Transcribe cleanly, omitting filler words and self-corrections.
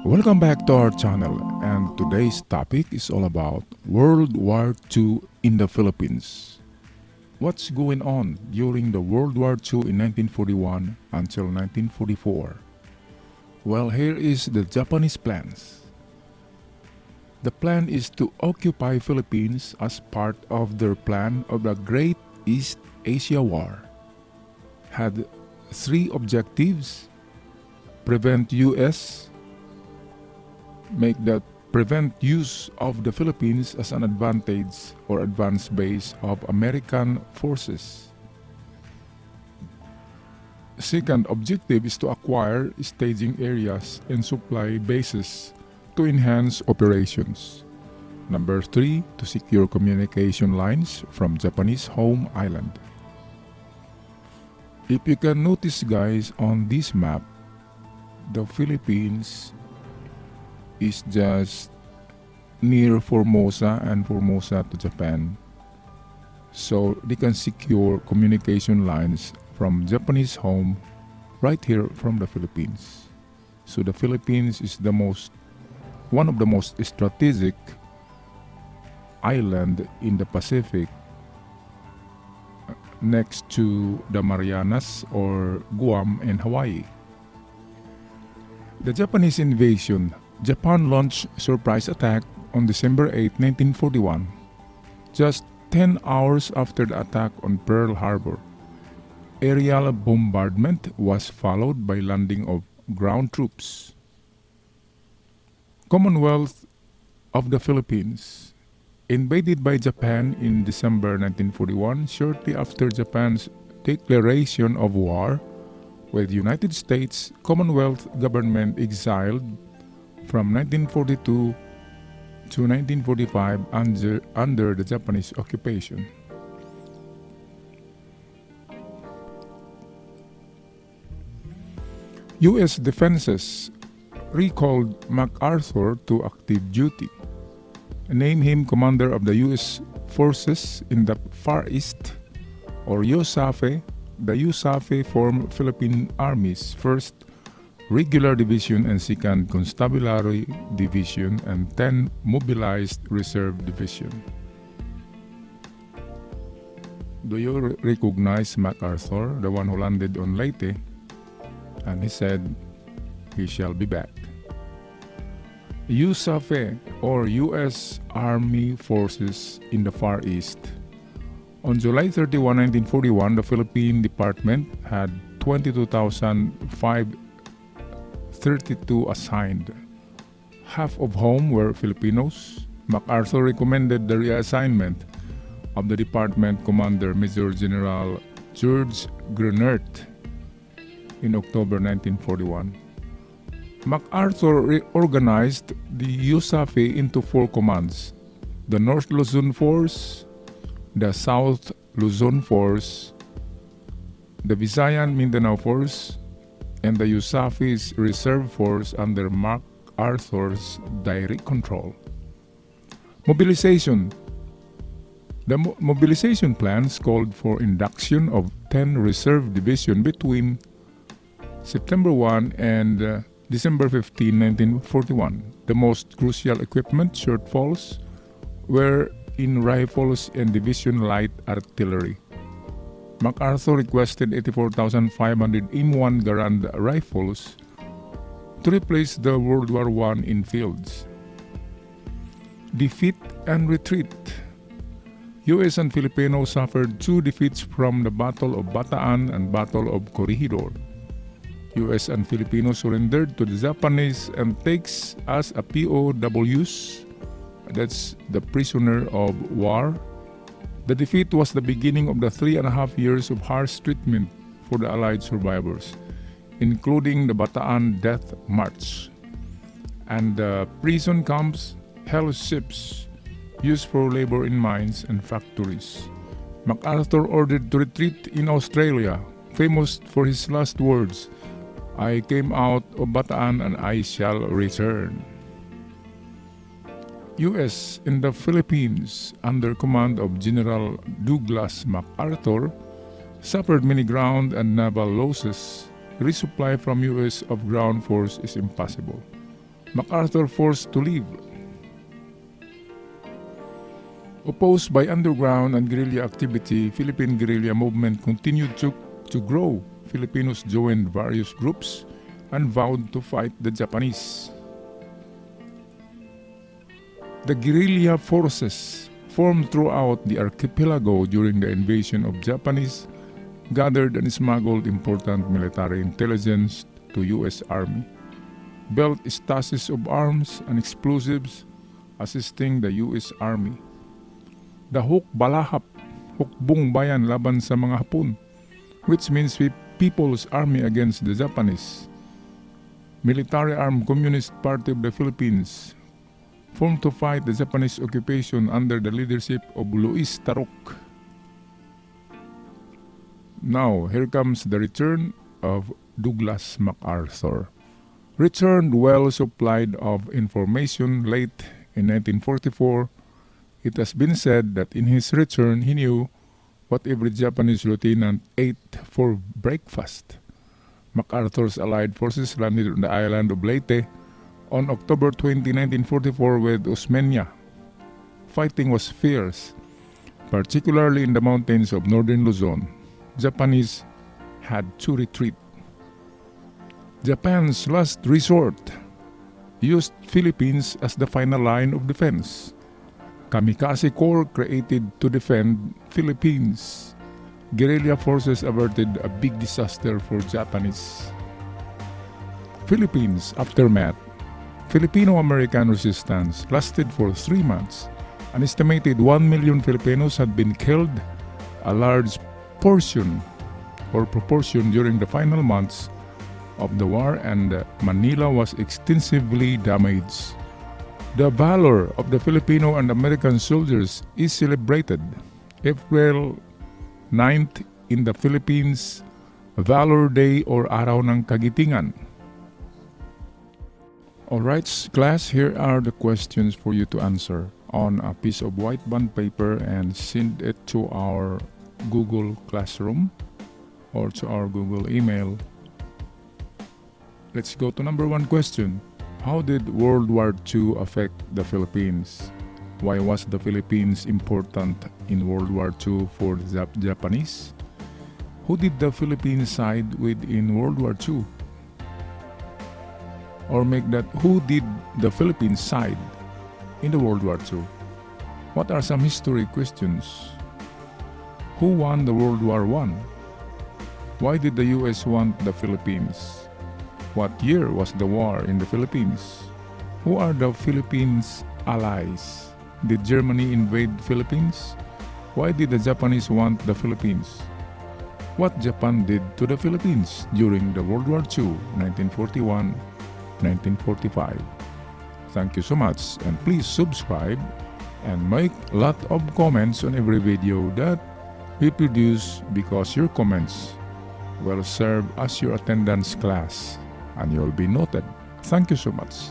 Welcome back to our channel, and today's topic is all about World War II in the Philippines. What's going on during the World War II in 1941 until 1944? Well, here is the Japanese plans. The plan is to occupy Philippines as part of their plan of the Great East Asia War. Had three objectives: prevent prevent use of the Philippines as an advantage or advanced base of American forces. Second objective is to acquire staging areas and supply bases to enhance operations. Number 3, to secure communication lines from Japanese home island. If you can notice, guys, on this map, the Philippines is just near Formosa and Formosa to Japan. So they can secure communication lines from Japanese home right here from the Philippines. So the Philippines is one of the most strategic island in the Pacific, next to the Marianas or Guam and Hawaii. The Japanese invasion. Japan launched surprise attack on December 8, 1941, just 10 hours after the attack on Pearl Harbor. Aerial bombardment was followed by landing of ground troops. Commonwealth of the Philippines. Invaded by Japan in December 1941, shortly after Japan's declaration of war with the United States, Commonwealth government exiled from 1942 to 1945 under the Japanese occupation. U.S. defenses recalled MacArthur to active duty, named him commander of the U.S. forces in the Far East, or USAFE. The USAFE formed Philippine Army's 1st Regular Division and 2nd Constabulary Division and 10 Mobilized Reserve Division. Do you recognize MacArthur, the one who landed on Leyte? And he said he shall be back. USAFE, or U.S. Army Forces in the Far East. On July 31, 1941, the Philippine Department had 22,532 assigned. Half of whom were Filipinos. MacArthur recommended the reassignment of the department commander, Major General George Grenert, in October 1941. MacArthur reorganized the USAFE into 4 commands: the North Luzon Force, the South Luzon Force, the Visayan Mindanao Force, and the USAFE's Reserve Force under MacArthur's direct control. Mobilization. The mobilization plans called for induction of 10 reserve division between September 1 and December 15, 1941. The most crucial equipment shortfalls were in rifles and division light artillery. MacArthur requested 84,500 M1 Garand rifles to replace the World War I in fields. Defeat and retreat. U.S. and Filipinos suffered 2 defeats from the Battle of Bataan and Battle of Corregidor. U.S. and Filipinos surrendered to the Japanese and takes as a POWs, that's the prisoner of war. The defeat was the beginning of the 3.5 years of harsh treatment for the Allied survivors, including the Bataan Death March and the prison camps, hell ships used for labor in mines and factories. MacArthur ordered to retreat in Australia, famous for his last words, "I came out of Bataan and I shall return." U.S. in the Philippines, under command of General Douglas MacArthur, suffered many ground and naval losses. Resupply from U.S. of ground force is impossible. MacArthur forced to leave. Opposed by underground and guerrilla activity, Philippine guerrilla movement continued to grow. Filipinos joined various groups and vowed to fight the Japanese. The guerrilla forces formed throughout the archipelago during the invasion of Japanese gathered and smuggled important military intelligence to U.S. Army, built statues of arms and explosives assisting the U.S. Army. The Hukbalahap, Hukbong Bayan laban sa mga Hapon, which means People's Army against the Japanese. Military Armed Communist Party of the Philippines, formed to fight the Japanese occupation under the leadership of Luis Taruk. Now, here comes the return of Douglas MacArthur. Returned well supplied of information late in 1944, it has been said that in his return he knew what every Japanese lieutenant ate for breakfast. MacArthur's allied forces landed on the island of Leyte on October 20, 1944 with Osmeña. Fighting was fierce, particularly in the mountains of northern Luzon. Japanese had to retreat. Japan's last resort used Philippines as the final line of defense. Kamikaze Corps created to defend Philippines. Guerrilla forces averted a big disaster for Japanese. Philippines aftermath. Filipino-American resistance lasted for 3 months. An estimated 1 million Filipinos had been killed, a large portion or proportion during the final months of the war, and Manila was extensively damaged. The valor of the Filipino and American soldiers is celebrated April 9th in the Philippines, Valor Day or Araw ng Kagitingan. Alright class, here are the questions for you to answer on a piece of white bond paper and send it to our Google Classroom or to our Google email. Let's go to number 1 question. How did World War II affect the Philippines? Why was the Philippines important in World War II for the Japanese? Who did the Philippines side with in World War II? Or make that, who did the Philippines side in the World War II? What are some history questions? Who won the World War I? Why did the US want the Philippines? What year was the war in the Philippines? Who are the Philippines' allies? Did Germany invade Philippines? Why did the Japanese want the Philippines? What Japan did to the Philippines during the World War II, 1941-1945? Thank you so much, and please subscribe and make a lot of comments on every video that we produce, because your comments will serve as your attendance class and you'll be noted. Thank you so much.